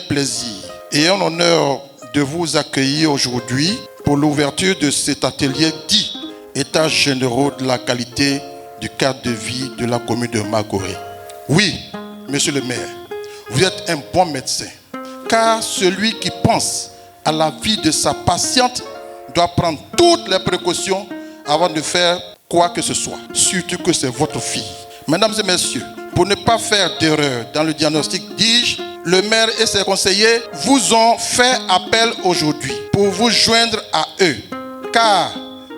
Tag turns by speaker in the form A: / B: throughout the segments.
A: plaisir et un honneur de vous accueillir aujourd'hui pour l'ouverture de cet atelier dit États généraux de la qualité du cadre de vie de la commune de Makori. Oui, monsieur le maire, vous êtes un bon médecin, car celui qui pense à la vie de sa patiente doit prendre toutes les précautions avant de faire quoi que ce soit, surtout que c'est votre fille. Mesdames et messieurs, pour ne pas faire d'erreur dans le diagnostic, dis-je, le maire et ses conseillers vous ont fait appel aujourd'hui pour vous joindre à eux, car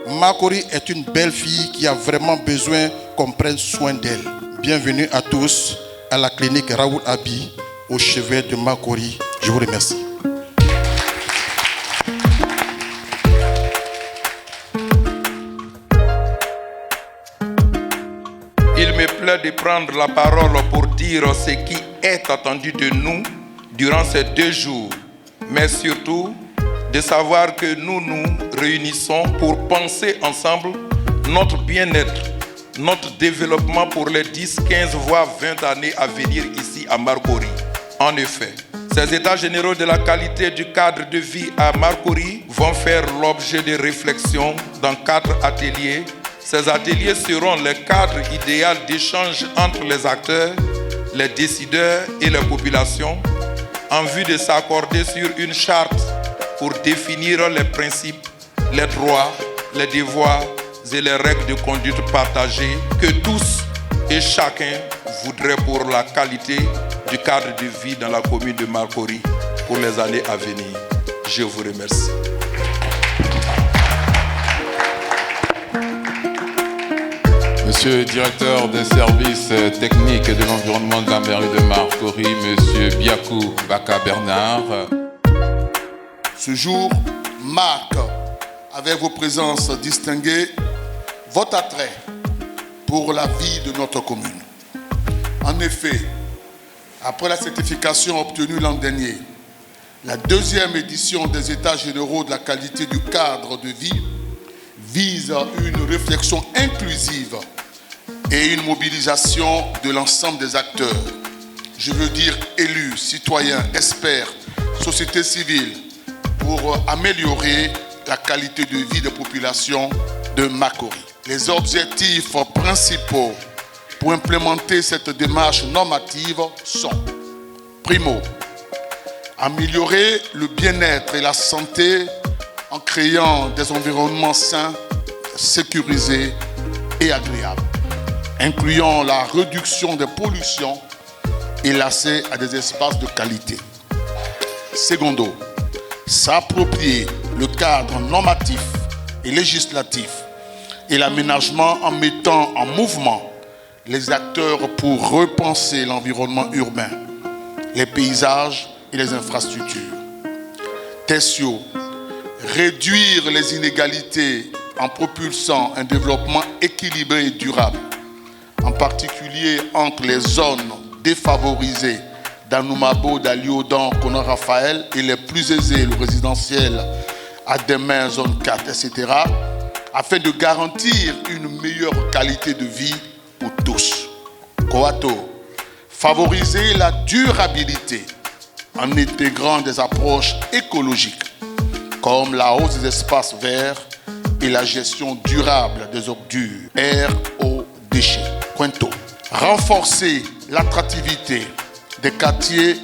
A: Makori est une belle fille qui a vraiment besoin qu'on prenne soin d'elle. Bienvenue à tous à la clinique Raoul Abi, au chevet de Makori. Je vous remercie.
B: Il me plaît de prendre la parole pour dire ce qui est attendu de nous durant ces 2 jours, mais surtout de savoir que nous nous réunissons pour penser ensemble notre bien-être, notre développement pour les 10, 15, voire 20 années à venir ici à Makori. En effet, ces états généraux de la qualité du cadre de vie à Makori vont faire l'objet de réflexions dans 4 ateliers. Ces ateliers seront le cadre idéal d'échange entre les acteurs, les décideurs et la population en vue de s'accorder sur une charte pour définir les principes, les droits, les devoirs et les règles de conduite partagées que tous et chacun voudraient pour la qualité du cadre de vie dans la commune de Makori pour les années à venir. Je vous remercie.
C: Monsieur le directeur des services techniques et de l'environnement de la mairie de Makori, Monsieur Biakou Baka Bernard.
D: Ce jour marque, avec vos présences distinguées, votre attrait pour la vie de notre commune. En effet, après la certification obtenue l'an dernier, la 2e édition des États généraux de la qualité du cadre de vie vise une réflexion inclusive et une mobilisation de l'ensemble des acteurs. Je veux dire élus, citoyens, experts, société civile, pour améliorer la qualité de vie des populations de Makori. Les objectifs principaux pour implémenter cette démarche normative sont: primo, améliorer le bien-être et la santé en créant des environnements sains, sécurisés et agréables, incluant la réduction des pollutions et l'accès à des espaces de qualité. Secondo, s'approprier le cadre normatif et législatif et l'aménagement en mettant en mouvement les acteurs pour repenser l'environnement urbain, les paysages et les infrastructures. Tertio, réduire les inégalités en propulsant un développement équilibré et durable, en particulier entre les zones défavorisées d'Anoumabo, d'Aliodan, Konan-Raphaël et les plus aisés, le résidentiel à Demain, zone 4, etc., afin de garantir une meilleure qualité de vie pour tous. Coato, favoriser la durabilité en intégrant des approches écologiques comme la hausse des espaces verts et la gestion durable des ordures, air, eau, déchets. Quinto, renforcer l'attractivité des quartiers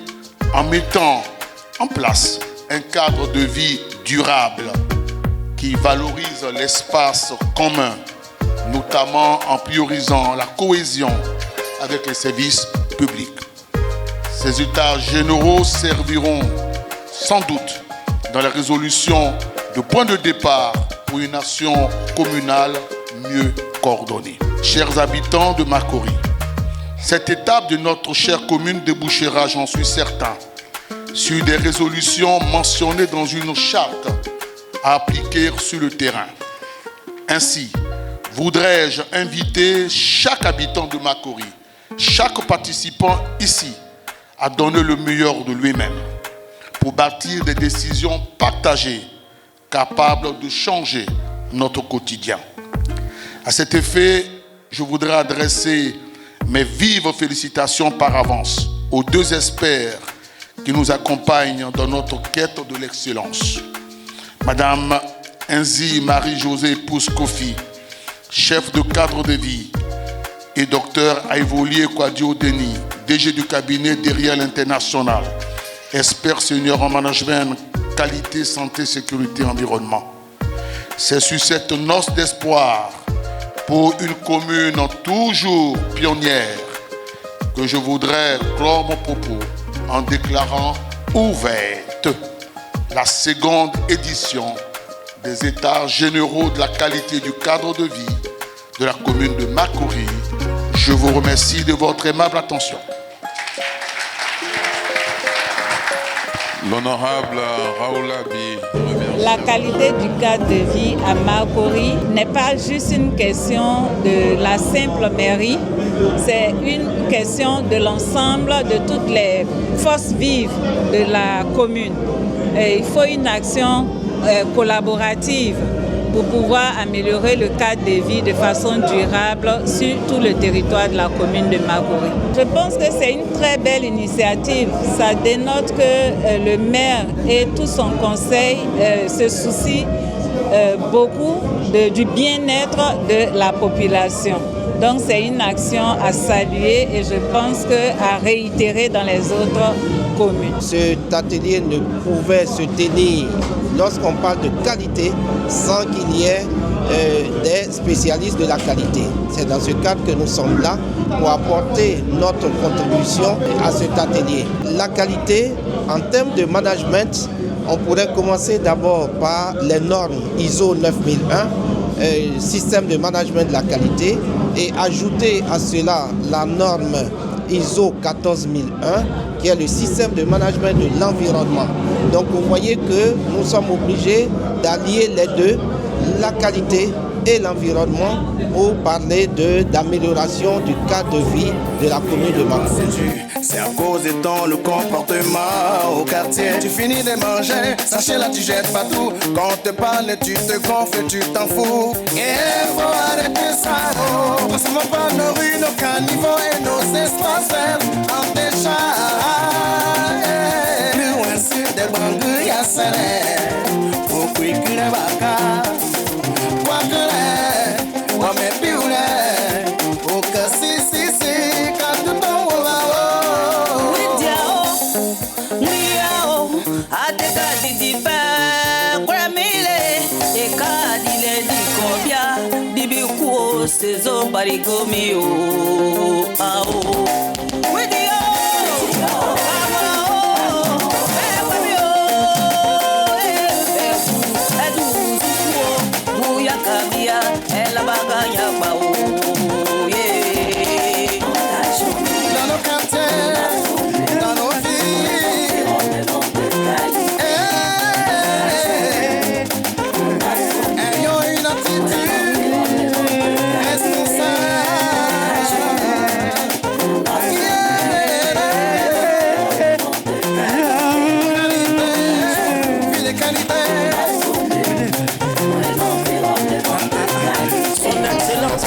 D: en mettant en place un cadre de vie durable qui valorise l'espace commun, notamment en priorisant la cohésion avec les services publics. Ces états généraux serviront sans doute dans la résolution de points de départ pour une action communale mieux coordonnée. Chers habitants de Makori, cette étape de notre chère commune débouchera, j'en suis certain, sur des résolutions mentionnées dans une charte à appliquer sur le terrain. Ainsi, voudrais-je inviter chaque habitant de Makori, chaque participant ici, à donner le meilleur de lui-même pour bâtir des décisions partagées, capables de changer notre quotidien. À cet effet, je voudrais adresser mes vives félicitations par avance aux 2 experts qui nous accompagnent dans notre quête de l'excellence. Madame Nzi Marie-Josée Pousse-Kofi, chef de cadre de vie, et Dr Aivolier Kwadio Denis, DG du cabinet d'Eriel International, expert senior en management, qualité, santé, sécurité, environnement. C'est sur cette noce d'espoir pour une commune toujours pionnière que je voudrais clore mon propos en déclarant ouverte la seconde édition des États généraux de la qualité du cadre de vie de la commune de Makori. Je vous remercie de votre aimable attention.
C: L'honorable Raoulabi.
E: La qualité du cadre de vie à Makori n'est pas juste une question de la simple mairie, c'est une question de l'ensemble de toutes les forces vives de la commune. Et il faut une action collaborative pour pouvoir améliorer le cadre de vie de façon durable sur tout le territoire de la commune de Makori. Je pense que c'est une très belle initiative. Ça dénote que le maire et tout son conseil se soucient beaucoup du bien-être de la population. Donc c'est une action à saluer et je pense qu'à réitérer dans les autres communes.
F: Cet atelier ne pouvait se tenir lorsqu'on parle de qualité sans qu'il y ait des spécialistes de la qualité. C'est dans ce cadre que nous sommes là pour apporter notre contribution à cet atelier. La qualité, en termes de management, on pourrait commencer d'abord par les normes ISO 9001, système de management de la qualité, et ajouter à cela la norme ISO 14001, qui est le système de management de l'environnement. Donc vous voyez que nous sommes obligés d'allier les deux, la qualité et l'environnement, pour parler d'amélioration du cadre de vie de la commune de Makori.
G: C'est à cause de ton comportement au quartier. Tu finis de manger, sachez là tu jettes pas tout. Quand on te parle, tu te gonfles, tu t'en fous. Et faut arrêter ça, oh. Parce qu'on va nos rues, nos caniveaux et nos espaces verts en décharge. Plus loin sur des banques, y'a salaire. Pour qu'il y ait des vacances. Quoi que l'est, on met plus l'est. Pour que si, quand tout tombe. Sezo barigomi o ao wedio Son excellence,